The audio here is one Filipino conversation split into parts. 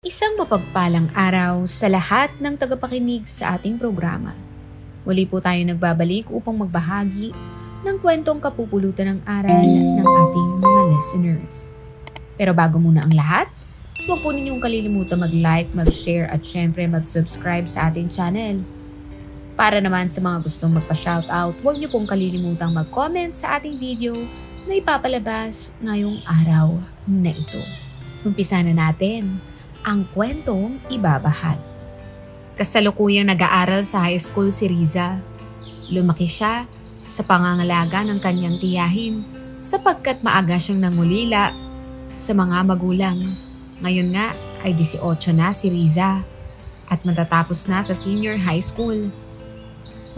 Isang mapagpalang araw sa lahat ng tagapakinig sa ating programa. Muli po tayo nagbabalik upang magbahagi ng kwentong kapupulutan ng aral ng ating mga listeners. Pero bago muna ang lahat, huwag po ninyong kalilimutan mag-like, mag-share at syempre mag-subscribe sa ating channel. Para naman sa mga gustong magpa-shoutout, huwag niyo pong kalilimutang mag-comment sa ating video na ipapalabas ngayong araw na ito. Umpisa na natin ang kwentong ibabahagi. Kasalukuyang nag-aaral sa high school si Riza. Lumaki siya sa pangangalaga ng kanyang tiyahin sapagkat maaga siyang nangulila sa mga magulang. Ngayon nga ay 18 na si Riza at matatapos na sa senior high school.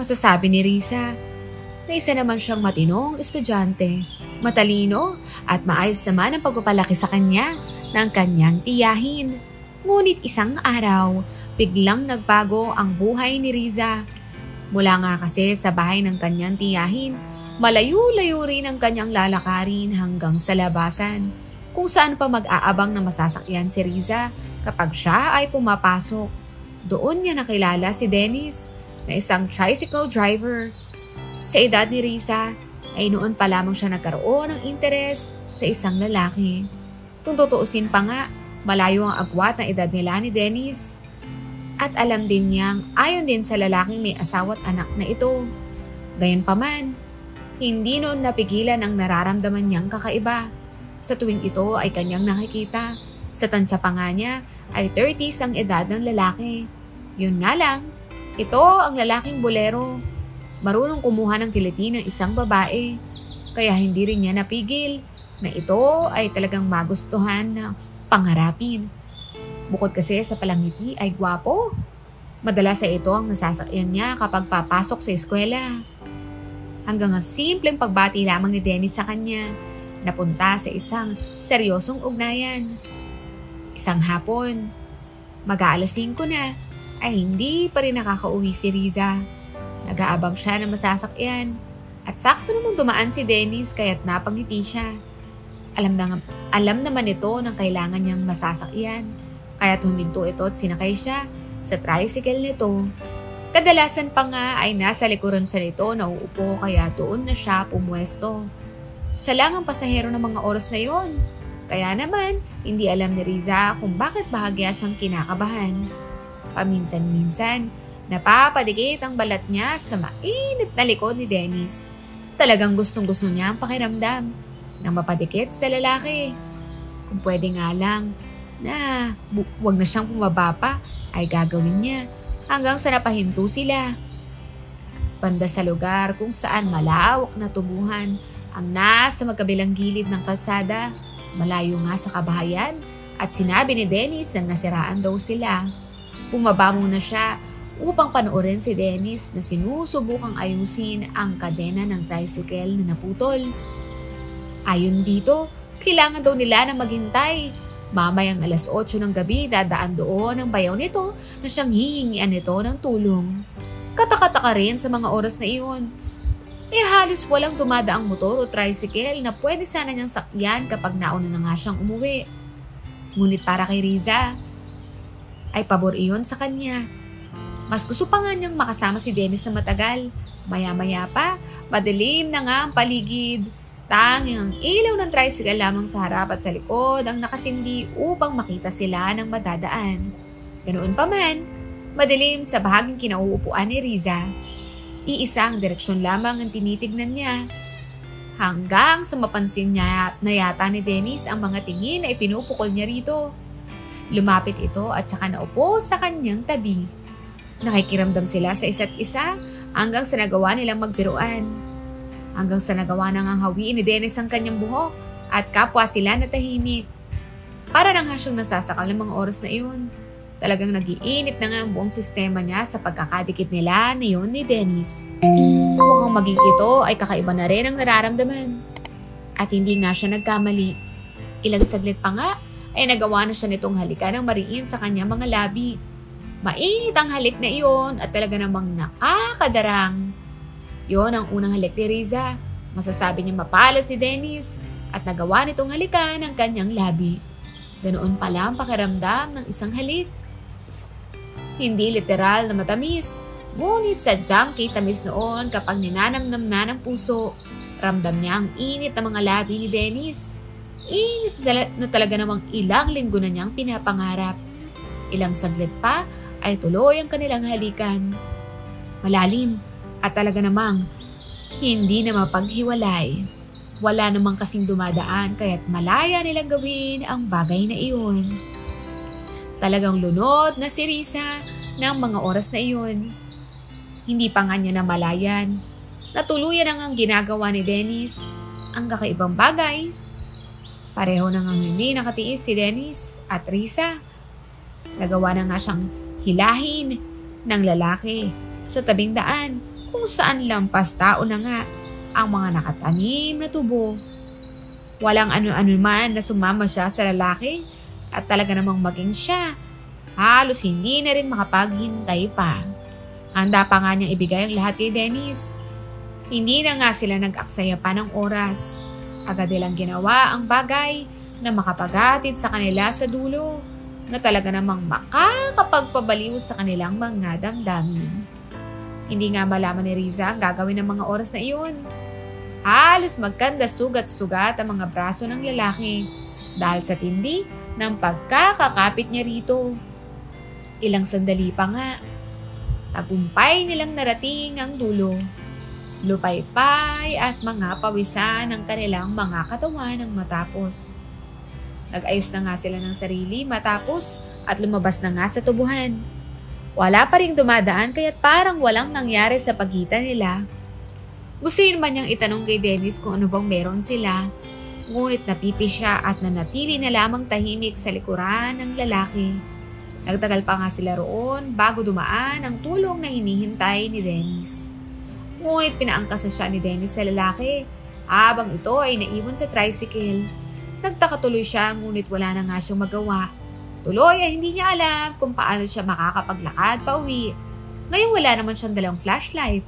Masasabi ni Riza na isa naman siyang matinong estudyante, matalino at maayos naman ang pagpapalaki sa kanya ng kanyang tiyahin. Ngunit isang araw, biglang nagbago ang buhay ni Riza. Mula nga kasi sa bahay ng kanyang tiyahin, malayo-layo rin ang kanyang lalakarin hanggang sa labasan, kung saan pa mag-aabang na masasakyan si Riza kapag siya ay pumapasok. Doon niya nakilala si Dennis, na isang tricycle driver. Sa edad ni Riza, ay noon pa lamang siya nagkaroon ng interes sa isang lalaki. Kung tutuusin pa nga, malayo ang agwat ng edad nila ni Dennis. At alam din niyang ayon din sa lalaking may asawa at anak na ito. Gayunpaman, hindi noon napigilan ang nararamdaman niyang kakaiba. Sa tuwing ito ay kanyang nakikita. Sa tansya pa nga niya ay 30s ang edad ng lalaki. Yun nga lang, ito ang lalaking bolero. Marunong kumuha ng kiliti ng isang babae. Kaya hindi rin niya napigil na ito ay talagang magustuhan na pangarapin. Bukod kasi sa palangiti ay gwapo. Madalas sa ito ang nasasakyan niya kapag papasok sa eskwela. Hanggang ang simpleng pagbati lamang ni Dennis sa kanya, napunta sa isang seryosong ugnayan. Isang hapon, mag-aalas 5 na, ay hindi pa rin nakakauwi si Riza. Nag-aabang siya ng masasakyan at sakto namang dumaan si Dennis kaya't napangiti siya. Alam naman ito ng kailangan niyang masasakyan, kaya huminto ito at sinakay siya sa tricycle nito. Kadalasan pa nga ay nasa likuran siya nito na uupo kaya doon na siya pumwesto. Siya lang ang pasahero ng mga oras na yon, kaya naman hindi alam ni Riza kung bakit bahagya siyang kinakabahan. Paminsan-minsan, napapadikit ang balat niya sa mainit na likod ni Dennis. Talagang gustong-gusto niya ang pakiramdam nang mapadikit sa lalaki. Kung pwede nga lang na wag na siyang bumaba pa ay gagawin niya hanggang sa napahinto sila. Banda sa lugar kung saan malawak na tubuhan ang nasa magkabilang gilid ng kalsada, malayo nga sa kabahayan, at sinabi ni Dennis na nasiraan daw sila. Bumaba muna siya upang panoorin si Dennis na sinusubukang ayusin ang kadena ng tricycle na naputol. Ayon dito, kailangan daw nila na maghintay. Mamayang alas 8 ng gabi dadaan doon ang bayaw nito na siyang hihingian nito ng tulong. Katakataka rin sa mga oras na iyon. Halos walang dumadaang motor o tricycle na pwede sana niyang sakyan kapag nauna na nga siyang umuwi. Ngunit para kay Riza, ay pabor iyon sa kanya. Mas gusto pa nga niyang makasama si Dennis sa matagal. Maya-maya pa, madilim na nga ang paligid. Tanging ang ilaw ng tricycle lamang sa harap at sa likod ang nakasindi upang makita sila ng madadaan. Ganoon pa man, madilim sa bahaging kinauupuan ni Riza. Iisa ang direksyon lamang ang tinitignan niya. Hanggang sa mapansin niya na yata ni Dennis ang mga tingin ay pinupukol niya rito. Lumapit ito at saka naupo sa kanyang tabi. Nakikiramdam sila sa isa't isa hanggang sa nagawa nilang magbiruan. Hanggang sa nagawa nang ang hawiin ni Dennis ang kanyang buhok at kapwa sila natahimik. Para nang hasyang nasasakal ng mga oras na iyon. Talagang nag-iinit na nga ang buong sistema niya sa pagkakadikit nila na yun ni Dennis. Mukhang maging ito ay kakaiba na rin ang nararamdaman. At hindi nga siya nagkamali. Ilang saglit pa nga ay nagawa na siya nitong halikan ng mariin sa kanyang mga labi. Mainit ang halik na iyon at talaga namang nakakadarang. Yon ang unang halik ni Riza. Masasabi niya mapalad si Dennis at nagawa nitong halikan ang kanyang labi. Ganoon pala ang pakiramdam ng isang halik. Hindi literal na matamis, ngunit sadyang tamis noon kapag ninanamnam na ng puso. Ramdam niya ang init ng mga labi ni Dennis. Init na talaga namang ilang linggo na niyang pinapangarap. Ilang saglit pa ay tuloy ang kanilang halikan. Malalim at talaga namang hindi na mapaghiwalay. Wala namang kasing dumadaan kaya't malaya nilang gawin ang bagay na iyon. Talagang lunod na si Risa ng mga oras na iyon. Hindi pa nga niya namalayan. Natuluyan ang ginagawa ni Dennis ang kakaibang bagay. Pareho na nga hindi nakatiis si Dennis at Risa. Nagawa na nga siyang hilahin ng lalaki sa tabing daan kung saan lampas tao na nga ang mga nakatanim na tubo. Walang ano-ano man na sumama siya sa lalaki at talaga namang maging siya. Halos hindi na rin makapaghintay pa. Handa pa nga niyang ibigay ang lahat kay Dennis. Hindi na nga sila nag-aksaya pa ng oras. Agad nilang ginawa ang bagay na makapaghatid sa kanila sa dulo na talaga namang makakapagpabaliw sa kanilang mga damdamin. Hindi nga malaman ni Riza ang gagawin ng mga oras na iyon. Halos magkanda sugat-sugat ang mga braso ng lalaki dahil sa tindi ng pagkakakapit niya rito. Ilang sandali pa nga, tagumpay nilang narating ang dulo. Lupaypay at mga pawisan ng kanilang mga katawan ng matapos. Nag-ayos na nga sila ng sarili matapos at lumabas na nga sa tubuhan. Wala pa ring dumadaan kaya't parang walang nangyari sa pagitan nila. Gusto yun man niyang itanong kay Dennis kung ano bang meron sila. Ngunit napipi siya at nanatili na lamang tahimik sa likuran ng lalaki. Nagtagal pa nga sila roon bago dumaan ang tulong na hinihintay ni Dennis. Ngunit pinaangkas na siya ni Dennis sa lalaki habang ito ay naiwan sa tricycle. Nagtaka tuloy siya ngunit wala na nga siyang magawa. Tuloy ay hindi niya alam kung paano siya makakapaglakad pa uwi. Ngayon wala naman siyang dalang flashlight.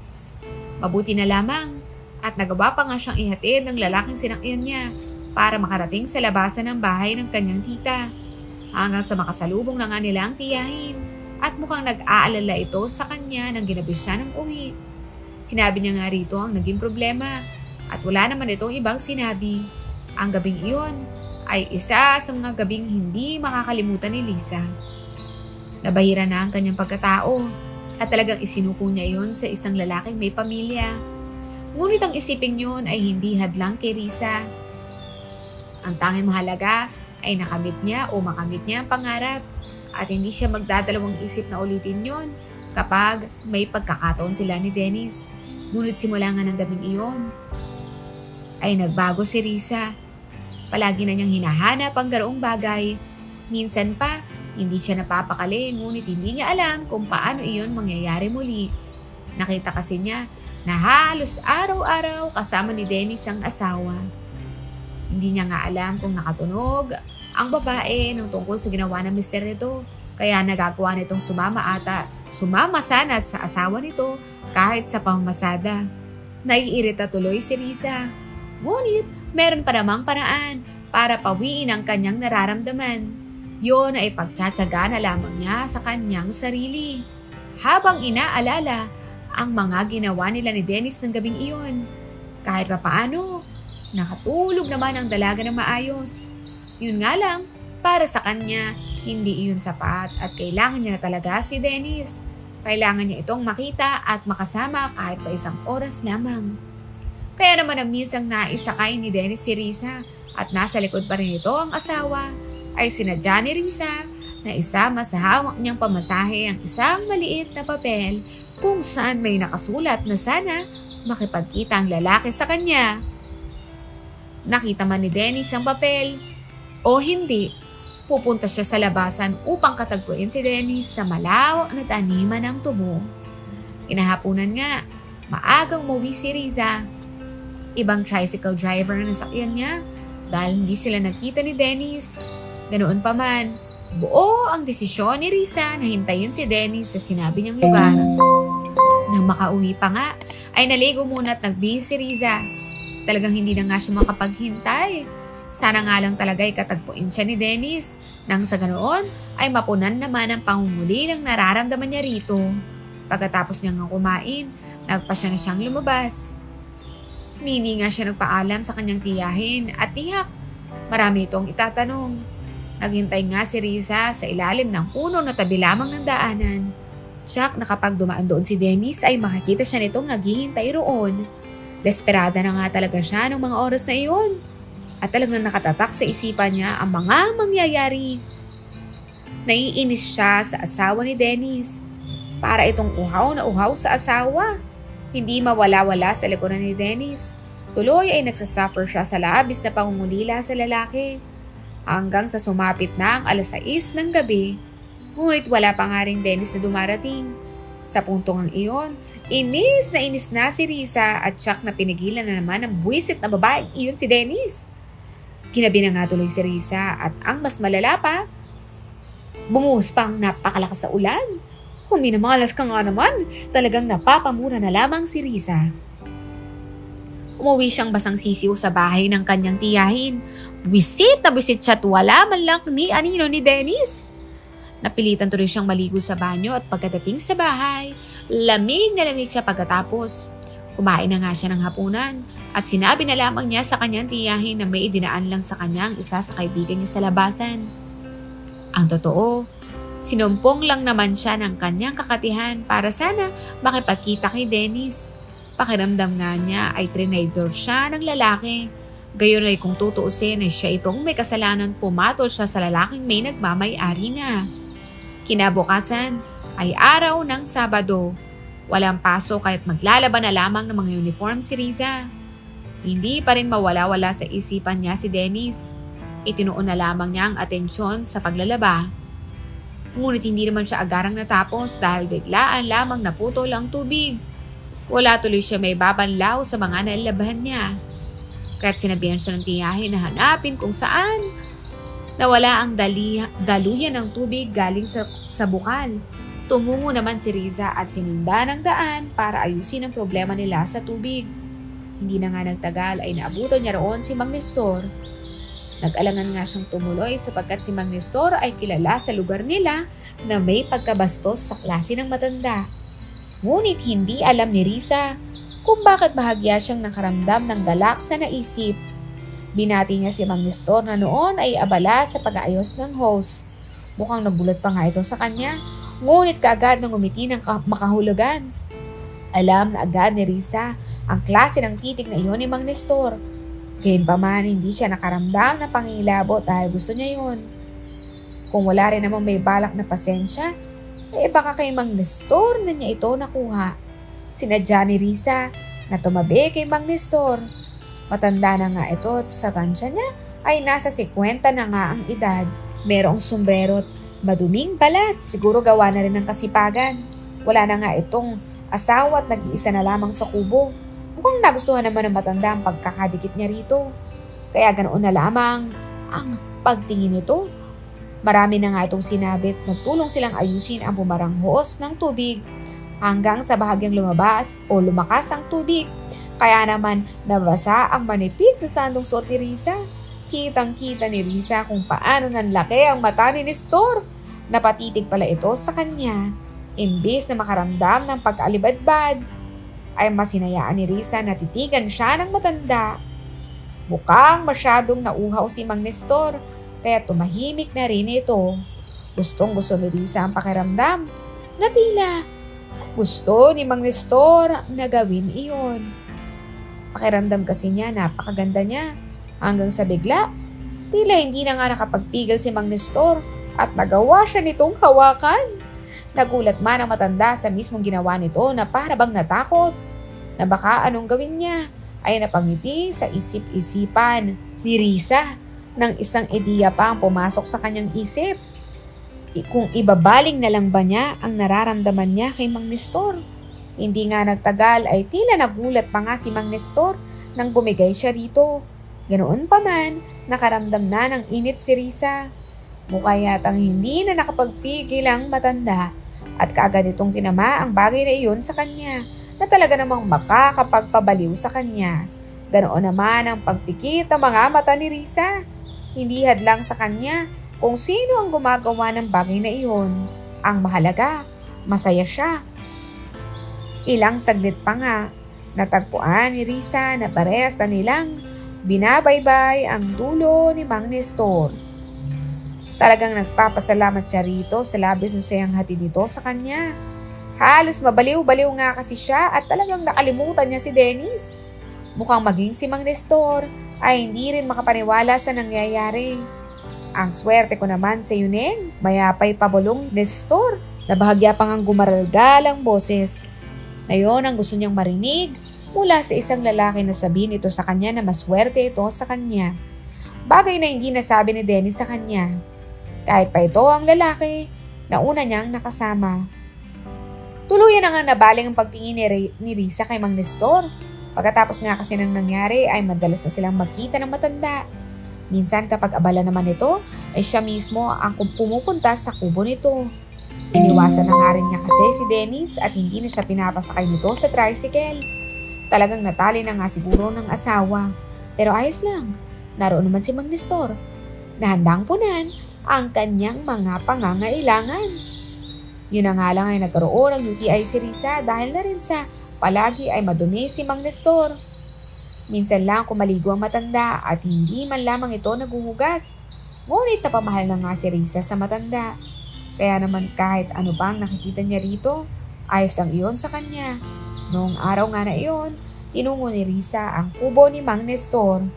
Mabuti na lamang at nagawa pa nga siyang ihatid ng lalaking sinakyan niya para makarating sa labasan ng bahay ng kanyang tita. Hanggang sa makasalubong na nga nila ang tiyahin at mukhang nag-aalala ito sa kanya nang ginabi siya ng uwi. Sinabi niya nga rito ang naging problema at wala naman itong ibang sinabi. Ang gabing iyon ay isa sa mga gabing hindi makakalimutan ni Lisa. Nabahira na ang kanyang pagkatao at talagang isinuko niya iyon sa isang lalaking may pamilya. Ngunit ang isiping yun ay hindi hadlang kay Risa. Ang tanging mahalaga ay nakamit niya o makamit niya ang pangarap at hindi siya magdadalawang isip na ulitin yon kapag may pagkakataon sila ni Dennis. Ngunit simula nga ng gabing iyon ay nagbago si Risa. Palagi na niyang hinahanap ang ganoong bagay. Minsan pa, hindi siya napapakali ngunit hindi niya alam kung paano iyon mangyayari muli. Nakita kasi niya na halos araw-araw kasama ni Dennis ang asawa. Hindi niya nga alam kung nakatunog ang babae ng tungkol sa ginawa ng mister nito. Kaya nagagawa nitong sumama sana sa asawa nito kahit sa pamamasada. Naiirita tuloy si Risa. Ngunit meron pa namang paraan para pawiin ang kanyang nararamdaman. Yon ay pagtsatsaga na lamang niya sa kanyang sarili. Habang inaalala ang mga ginawa nila ni Dennis ng gabing iyon. Kahit papaano, nakatulog naman ang dalaga ng maayos. Yun nga lang, para sa kanya, hindi iyon sapat at kailangan niya talaga si Dennis. Kailangan niya itong makita at makasama kahit pa isang oras lamang. Kaya naman ang misang naisakay ni Dennis si Risa at nasa likod pa rin ito ang asawa, ay sinadya ni Risa na isama sa hawak niyang pamasahe ang isang maliit na papel kung saan may nakasulat na sana makipagkita ang lalaki sa kanya. Nakita man ni Dennis ang papel o hindi, pupunta siya sa labasan upang katagpuin si Dennis sa malawak na taniman ng tubo. Kinahaponan nga, maagang umuwi si Riza. Ibang tricycle driver na sakyan niya dahil hindi sila nagkita ni Dennis. Ganoon pa man, buo ang desisyon ni Risa na hintayin si Dennis sa sinabi niyang lugar. Nang makauwi pa nga, ay naligo muna at nagbihis si Riza. Talagang hindi na nga siya makapaghintay. Sana nga lang talaga ikatagpuin siya ni Dennis nang sa ganoon ay mapunan naman ang pangunguli ng nararamdaman niya rito. Pagkatapos niya nga kumain, nagpasya na siyang lumabas. Hindi nga siya nagpaalam sa kanyang tiyahin at tiyak marami itong itatanong. Naghintay nga si Riza sa ilalim ng puno na tabi lamang ng daanan. Siyak na kapag dumaan doon si Dennis ay makikita siya nitong naghihintay roon. Desperada na nga talaga siya ng mga oras na iyon. At talagang nakatatak sa isipan niya ang mga mangyayari. Naiinis siya sa asawa ni Dennis. Para itong uhaw na uhaw sa asawa. Hindi mawala-wala sa likuran ni Dennis. Tuloy ay nagsasuffer siya sa labis na pangungulila sa lalaki. Hanggang sa sumapit na ang 6:00 ng gabi. Ngunit wala pa nga rin Dennis na dumarating. Sa puntong ang iyon, inis na si Riza at siyak na pinigilan na naman ang buwisit na babaeng iyon si Dennis. Ginabi na nga tuloy si Riza at ang mas malala pa, bumuhos pang napakalakas sa ulan. Kung minamalas ka nga naman, talagang napapamura na lamang si Riza. Umuwi siyang basang sisiw sa bahay ng kanyang tiyahin. Buwisit na buwisit siya at wala man lang ni anino ni Dennis. Napilitan tuloy siyang maligo sa banyo at pagkadating sa bahay, lamig na lamig siya pagkatapos. Kumain na nga siya ng hapunan at sinabi na lamang niya sa kanyang tiyahin na may idinaan lang sa kanyang isa sa kaibigan niya sa labasan. Ang totoo, sinumpong lang naman siya ng kanyang kakatihan para sana makipagkita kay Dennis. Pakiramdam nga niya ay trinidor siya ng lalaki. Gayon ay kung tutuusin ay siya itong may kasalanan pumatol siya sa lalaking may nagmamay-ari na. Kinabukasan ay araw ng Sabado. Walang pasok kahit maglalaban na lamang ng mga uniform si Riza. Hindi pa rin mawala-wala sa isipan niya si Dennis. Itinuon na lamang niya ang atensyon sa paglalaba. Ngunit hindi naman siya agarang natapos dahil biglaan lamang naputol ang tubig. Wala tuloy siya may babanlaw sa mga nailabahan niya. Kaya't sinabihan siya ng tiyahin na hanapin kung saan nawala ang daluyan ng tubig galing sa bukal. Tumungo naman si Riza at sininda ng daan para ayusin ang problema nila sa tubig. Hindi na nga nagtagal ay naabutan niya roon si Mang Nestor. Nag-alangan nga siyang tumuloy sapagkat si Mang Nestor ay kilala sa lugar nila na may pagkabastos sa klase ng matanda. Ngunit hindi alam ni Riza kung bakit bahagya siyang nakaramdam ng galak sa naisip. Binati niya si Mang Nestor na noon ay abala sa pag-aayos ng hose. Mukhang nagulat pa nga ito sa kanya. Ngunit kaagad nang umiti ng makahulugan. Alam na agad ni Riza ang klase ng titig na iyon ni Mang Nestor. Gayunpaman hindi siya nakaramdam ng pangingilabot dahil gusto niya yun. Kung wala rin namang may balak na pasensya, baka kay Mang Nestor na niya ito nakuha. Sinadya ni Riza na tumabi kay Mang Nestor. Matanda na nga ito at sa tansya niya ay nasa 50 na nga ang edad. Merong sombrero at maduming balat, siguro gawa na rin ng kasipagan. Wala na nga itong asawa at nag-iisa na lamang sa kubo. Mukhang nagustuhan naman ng matanda ang pagkakadikit niya rito. Kaya ganoon na lamang ang pagtingin nito. Marami na nga itong sinabit, nagtulong silang ayusin ang bumaranghos ng tubig hanggang sa bahagyang lumabas o lumakas ang tubig. Kaya naman nabasa ang manipis na sandong suot ni Riza. Kitang-kita ni Riza kung paano nanlaki ang mata ni Nestor. Napatitig pala ito sa kanya. Imbis na makaramdam ng pagkaalibadbad, ay masinayaan ni Riza na titigan siya ng matanda. Mukhang masyadong nauhaw si Mang Nestor, kaya tumahimik na rin ito. Gustong-gusto ni Riza ang pakiramdam na tila gusto ni Mang Nestor na gawin iyon. Pakiramdam kasi niya napakaganda niya. Hanggang sa bigla, tila hindi na nga nakapagpigil si Mang Nestor at nagawa siya nitong hawakan. Nagulat man ang matanda sa mismong ginawa nito na para bang natakot na baka anong gawin niya ay napangiti sa isip-isipan ni Riza nang isang ideya pa ang pumasok sa kanyang isip. Kung ibabaling na lang ba niya ang nararamdaman niya kay Mang Nestor? Hindi nga nagtagal ay tila nagulat pa nga si Mang Nestor nang bumigay siya rito. Ganoon pa man, nakaramdam na ng init si Riza. Mukha yatang hindi na nakapagpigil ang matanda at kaagad itong tinama ang bagay na iyon sa kanya na talaga namang makakapagpabaliw sa kanya. Ganoon naman ang pagpikit ng mga mata ni Risa. Hindi hadlang sa kanya kung sino ang gumagawa ng bagay na iyon. Ang mahalaga, masaya siya. Ilang saglit pa nga, natagpuan ni Risa na parehas na nilang binabaybay ang dulo ni Mang Nestor. Talagang nagpapasalamat siya rito sa labis na sayang hatid nito sa kanya. Halos mabaliw-baliw nga kasi siya at talagang nakalimutan niya si Dennis. Mukhang maging si Mang Nestor ay hindi rin makapaniwala sa nangyayari. Ang swerte ko naman sa Neng, mayapay pabulong Nestor na bahagya pang ang gumaralgal ang boses. Ngayon ang gusto niyang marinig mula sa isang lalaki na sabihin ito sa kanya na maswerte ito sa kanya. Bagay na hindi nasabi ni Dennis sa kanya. Kahit pa ito ang lalaki na una niyang nakasama. Tuluyan na nga nabaling ang pagtingin ni Risa kay Mang Nestor. Pagkatapos nga kasi nang nangyari ay madalas na silang magkita ng matanda. Minsan kapag abala naman ito ay siya mismo ang pumupunta sa kubo nito. Iniwasan na nga rin niya kasi si Dennis at hindi na siya pinapasakay nito sa tricycle. Talagang natali na nga siguro ng asawa. Pero ayos lang, naroon naman si Mang Nestor na handang punan ang kanyang mga pangangailangan. Yun na nga lang ay nagkaroon ng UTI si Risa dahil na rin sa palagi ay madumi si Mang Nestor. Minsan lang kumaligo ang matanda at hindi man lamang ito naguhugas. Ngunit napamahal na nga si Risa sa matanda. Kaya naman kahit ano bang nakikita niya rito, ayos lang iyon sa kanya. Noong araw nga na iyon, tinungo ni Risa ang kubo ni Mang Nestor.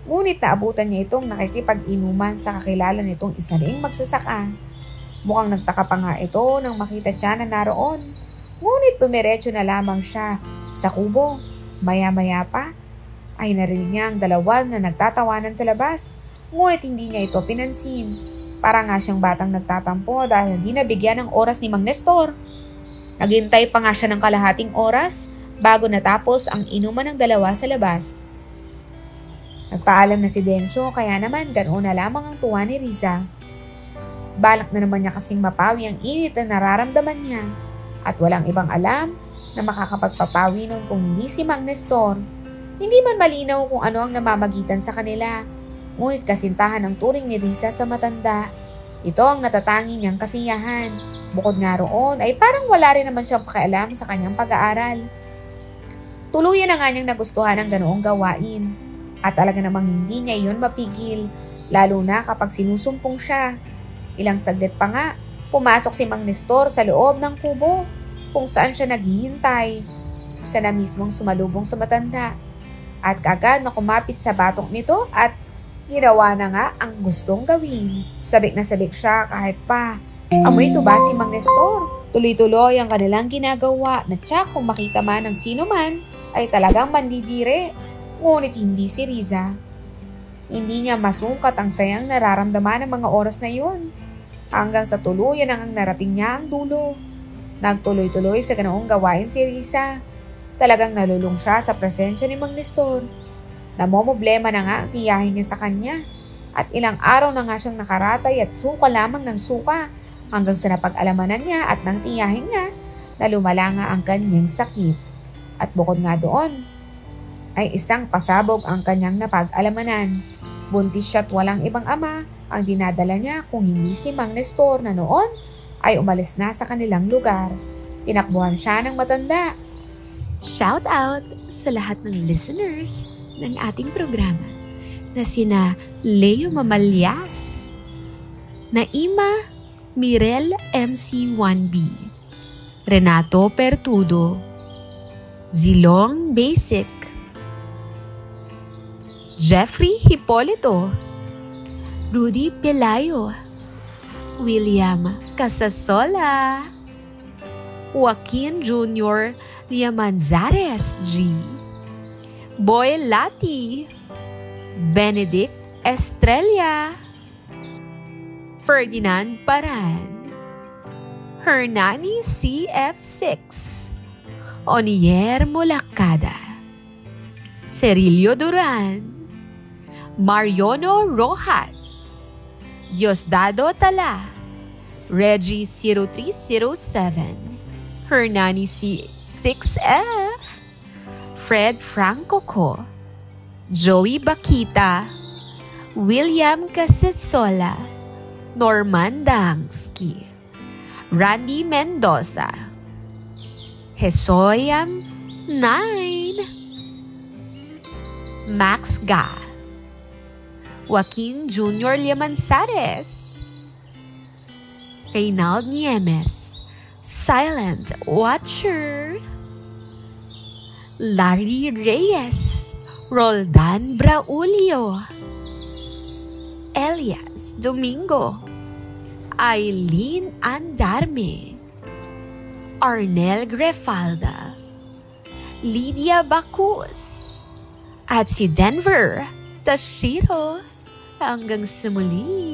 Ngunit naabutan niya itong nakikipag-inuman sa kakilala nitong isa ring magsasaka. Mukhang nagtaka pa nga ito nang makita siya na naroon. Ngunit tumiretso na lamang siya sa kubo. Maya-maya pa ay narinig niya ang dalawa na nagtatawanan sa labas. Ngunit hindi niya ito pinansin. Para nga siyang batang nagtatampo dahil hindi nabigyan ng oras ni Mang Nestor. Naghintay pa nga siya ng kalahating oras bago natapos ang inuman ng dalawa sa labas. Nagpaalam na si Denso kaya naman ganoon na lamang ang tuwa ni Risa. Balak na naman niya kasing mapawi ang init na nararamdaman niya at walang ibang alam na makakapagpapawi nun kung hindi si Mang Nestor. Hindi man malinaw kung ano ang namamagitan sa kanila. Ngunit kasintahan ang turing ni Risa sa matanda. Ito ang natatangi niyang kasiyahan. Bukod nga roon ay parang wala rin naman siyang pakialam sa kanyang pag-aaral. Tuluyan na nga niyang nagustuhan ang ganoong gawain. At talaga namang hindi niya iyon mapigil, lalo na kapag sinusumpong siya. Ilang saglit pa nga, pumasok si Mang Nestor sa loob ng kubo kung saan siya naghihintay. Siya na mismong sumalubong sa matanda. At kagad na kumapit sa batok nito at ginawa na nga ang gustong gawin. Sabik na sabik siya kahit pa amoy tuba si Mang Nestor. Tuloy-tuloy ang kanilang ginagawa na tsak kung makita man ng sino man ay talagang mandidire. Ngunit hindi si Riza. Hindi niya masukat ang sayang nararamdaman ng mga oras na yun. Hanggang sa tuluyan ang narating niya ang dulo. Nagtuloy-tuloy sa ganoong gawain si Riza. Talagang nalulung siya sa presensya ni Mang Nestor. Namomoblema na nga ang tiyahin niya sa kanya. At ilang araw na nga siyang nakaratay at suka lamang ng suka hanggang sa napag-alamanan niya at ng tiyahin niya na lumala nga ang kanyang sakit. At bukod nga doon, ay isang pasabog ang kanyang napag-alamanan. Buntis siya at walang ibang ama ang dinadala niya kung hindi si Mang Nestor na noon ay umalis na sa kanilang lugar. Tinakbuhan siya ng matanda. Shout out sa lahat ng listeners ng ating programa na sina Leo Mamalyas, Naima Mirel MC1B, Renato Pertudo, Zilong Basic, Jeffrey Hipolito, Rudy Pelayo, William Casasola, Joaquin Jr. Liamanzares G, Boy Lati, Benedict Estrella, Ferdinand Paran, Hernani CF6, Onier Molacada, Cerilio Duran, Mariono Rojas, Diosdado Tala, Reggie 0307, Hernani C6F, Fred Franco Co, Joey Bakita, William Casasola, Norman Dangsky, Randy Mendoza, Hesoyam 9, Max Ga, Joaquin Jr. Liamanzares, Reynald Niemes, Silent Watcher, Larry Reyes, Roldan Braulio, Elias Domingo, Eileen Andarme, Arnel Grefalda, Lydia Bacus, at si Denver Tashiro. Hanggang sa muli.